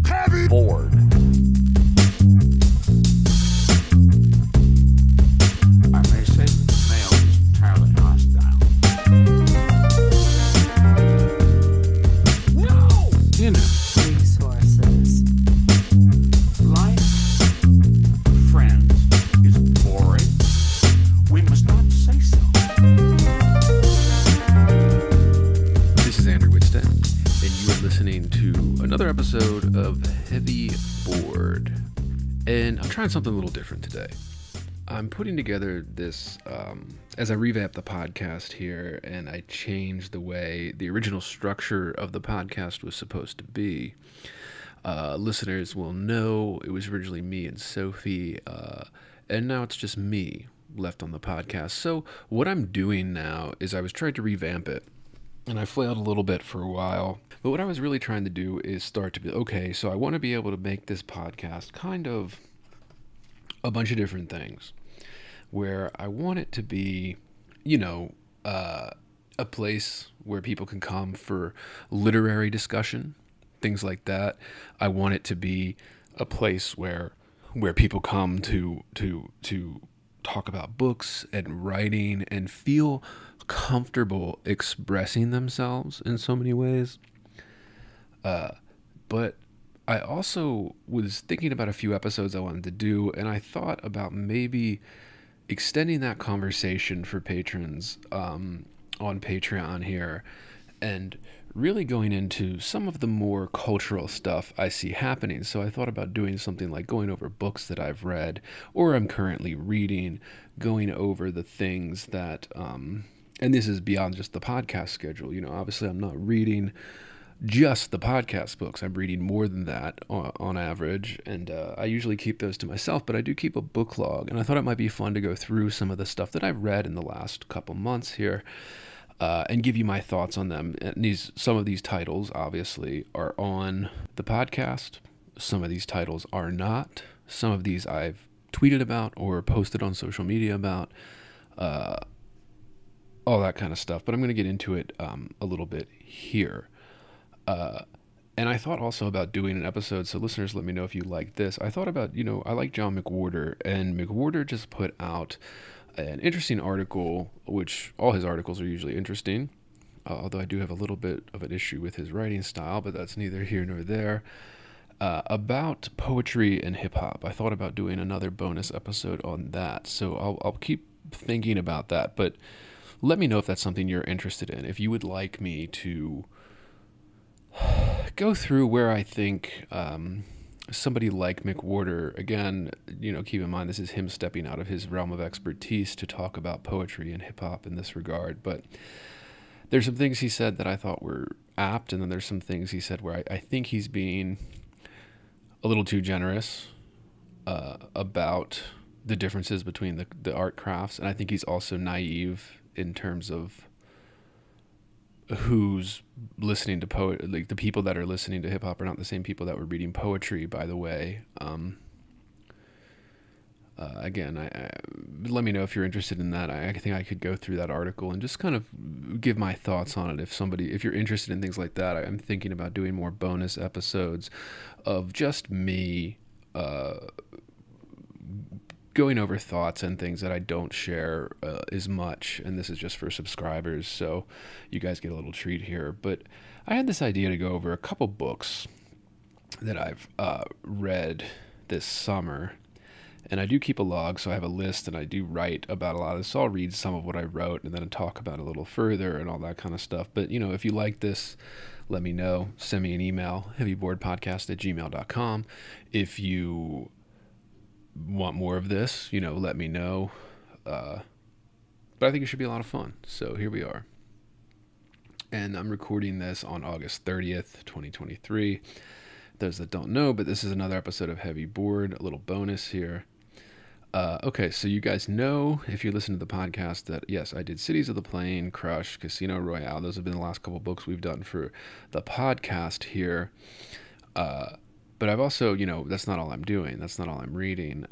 heavy board. I may say male is entirely hostile. No! You know. Resources. Life, friends, is boring. We must not say so. This is Andrew Wittstadt, and you are listening to another episode of Heavy Board. And I'm trying something a little different today. I'm putting together this, as I revamp the podcast here, and I change the way the original structure of the podcast was supposed to be. Listeners will know it was originally me and Sophie, and now it's just me left on the podcast. So what I'm doing now is I was trying to revamp it, and I flailed a little bit for a while. But what I was really trying to do is start to be, okay, so I want to be able to make this podcast kind of a bunch of different things, where I want it to be, a place where people can come for literary discussion, things like that. I want it to be a place where people come to talk about books and writing and feel comfortable expressing themselves in so many ways. But I also was thinking about a few episodes I wanted to do, and I thought about maybe extending that conversation for patrons on Patreon here, and really going into some of the more cultural stuff I see happening. So I thought about doing something like going over books that I've read or I'm currently reading, going over the things that, and this is beyond just the podcast schedule. Obviously I'm not reading just the podcast books. I'm reading more than that on average, and I usually keep those to myself, but I do keep a book log, and I thought it might be fun to go through some of the stuff that I've read in the last couple months here, and give you my thoughts on them. And some of these titles obviously are on the podcast. Some of these titles are not. Some of these I've tweeted about or posted on social media about, all that kind of stuff, but I'm going to get into it a little bit here. And I thought also about doing an episode, so listeners, let me know if you like this. I thought about, I like John McWhorter, and McWhorter just put out an interesting article, which all his articles are usually interesting, although I do have a little bit of an issue with his writing style, but that's neither here nor there, about poetry and hip-hop. I thought about doing another bonus episode on that, so I'll keep thinking about that, but let me know if that's something you're interested in. If you would like me to go through where I think somebody like McWhorter, again, keep in mind this is him stepping out of his realm of expertise to talk about poetry and hip-hop in this regard, but there's some things he said that I thought were apt, and then there's some things he said where I think he's being a little too generous about the differences between the art crafts, and I think he's also naive in terms of who's listening to like the people that are listening to hip hop are not the same people that were reading poetry, by the way. Again, I let me know if you're interested in that. I think I could go through that article and just kind of give my thoughts on it. If you're interested in things like that, I'm thinking about doing more bonus episodes of just me, going over thoughts and things that I don't share as much, and this is just for subscribers, so you guys get a little treat here. But I had this idea to go over a couple books that I've read this summer, and I do keep a log, so I have a list, and I do write about a lot of this, so I'll read some of what I wrote and then talk about it a little further and all that kind of stuff. But, if you like this, let me know. Send me an email, heavyboardpodcast@gmail.com. If you want more of this, let me know. But I think it should be a lot of fun. So here we are. And I'm recording this on August 30th, 2023. Those that don't know, but this is another episode of Heavy Board, a little bonus here. Okay, so you guys know, if you listen to the podcast, that yes, I did Cities of the Plain, Crush, Casino Royale. Those have been the last couple books we've done for the podcast here. But I've also, that's not all I'm doing. That's not all I'm reading.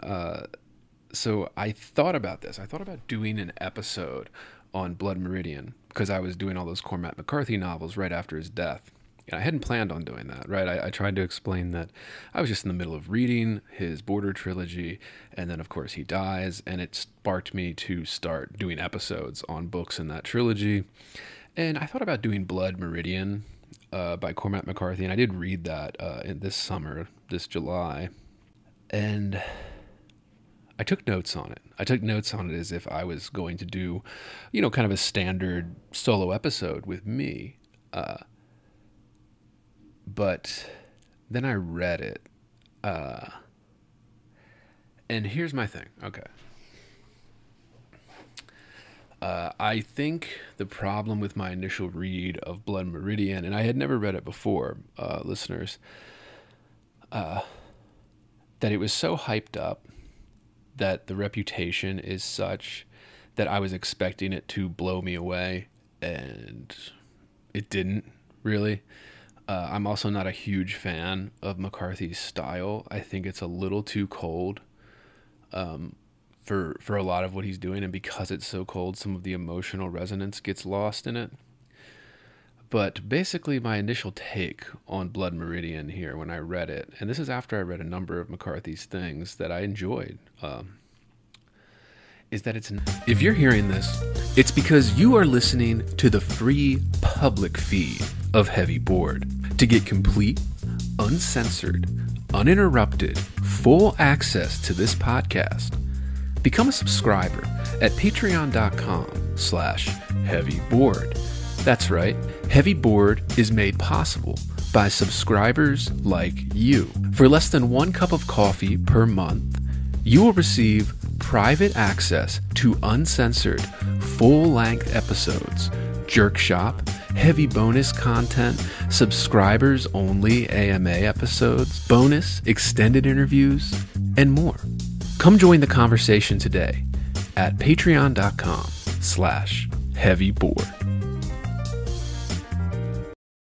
So I thought about this. I thought about doing an episode on Blood Meridian because I was doing all those Cormac McCarthy novels right after his death. I hadn't planned on doing that, right? I tried to explain that I was just in the middle of reading his Border trilogy, and then, of course, he dies, and it sparked me to start doing episodes on books in that trilogy. And I thought about doing Blood Meridian by Cormac McCarthy, and I did read that in this summer, this July, and I took notes on it. I took notes on it as if I was going to do, kind of a standard solo episode with me. But then I read it. And here's my thing. Okay. I think the problem with my initial read of Blood Meridian, and I had never read it before, listeners, that it was so hyped up, that the reputation is such that I was expecting it to blow me away, and it didn't really. I'm also not a huge fan of McCarthy's style. I think it's a little too cold for a lot of what he's doing, and because it's so cold, some of the emotional resonance gets lost in it. But basically, my initial take on Blood Meridian here when I read it, and this is after I read a number of McCarthy's things that I enjoyed, is that if you're hearing this, it's because you are listening to the free public feed of Heavy Board. To get complete, uncensored, uninterrupted, full access to this podcast, become a subscriber at patreon.com/heavyboard. That's right, Heavy Board is made possible by subscribers like you. For less than 1 cup of coffee per month, you will receive private access to uncensored, full-length episodes, Jerk Shop, heavy bonus content, subscribers-only AMA episodes, bonus extended interviews, and more. Come join the conversation today at patreon.com/heavyboard.